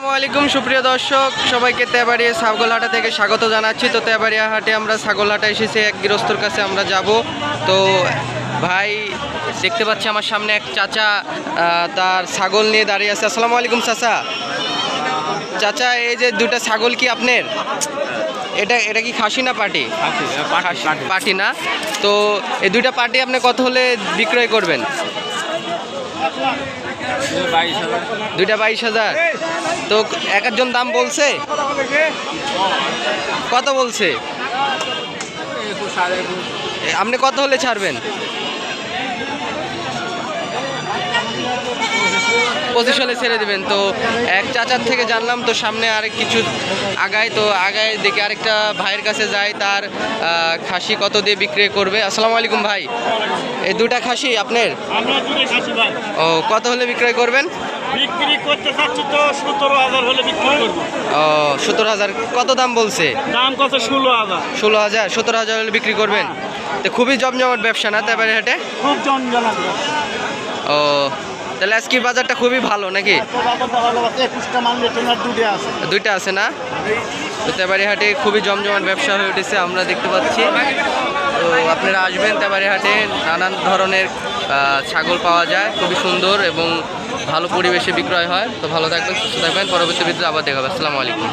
আসসালামু আলাইকুম সুপ্রিয় দর্শক সবাইকে তেবাড়িয়া ছাগলহাটা থেকে স্বাগত জানাচ্ছি। তো তেবাড়িয়া হাটে আমরা ছাগলহাটা এসেছি, এক গৃহস্থর কাছে আমরা যাব। তো ভাই দেখতে পাচ্ছি আমার সামনে এক চাচা তার ছাগল নিয়ে দাঁড়িয়ে আছে। আসসালামু আলাইকুম চাচা। চাচা এই যে দুটা ছাগল কি আপনার? এটা কি খাসি না পাটি? পাটি না। তো এই দুইটা পাটি আপনি কত হলে বিক্রয় করবেন? দুইটা 22,000। তো এক একজন দাম বলছে, কত বলছে? আপনি কত হলে ছাড়বেন? 25 হলে ছেড়ে দেবেন। তো এক চাচার থেকে জানলাম, তো সামনে আরেক কিছু আগায়, তো আগায় দেখে আরেকটা ভাইয়ের কাছে যায়, তার খাসি কত দিয়ে বিক্রি করবে। আসসালামু আলাইকুম ভাই, এই দুটা খাসি আপনার? ও, কত হলে বিক্রয় করবেন? বিক্রি করতে চাচ্ছি তো 17,000 হলে বিক্রি করব। ও 17,000। কত দাম বলছে? দাম কত? 16,000। 16,000। 17,000 হলে বিক্রি করবেন। তো খুবই জমজমাট ব্যবসা না তেবাড়িয়া হাটে? খুব জমজমাট। ও, তাহলে আজকের বাজারটা খুবই ভালো নাকি? 21টা মাল দুটো আছে। দুইটা আছে না? তো তেবাড়িয়া হাটে খুবই জমজমাট ব্যবসা হয়ে উঠেছে, আমরা দেখতে পাচ্ছি। তো আপনারা আসবেন তেবাড়িয়া হাটে, নানান ধরনের ছাগল পাওয়া যায়, খুবই সুন্দর এবং ভালো পরিবেশে বিক্রয় হয়। তো ভালো থাকবেন, সুস্থ থাকবেন, পরবর্তী ভিডিওতে আবার দেখা হবে। আসসালামু আলাইকুম।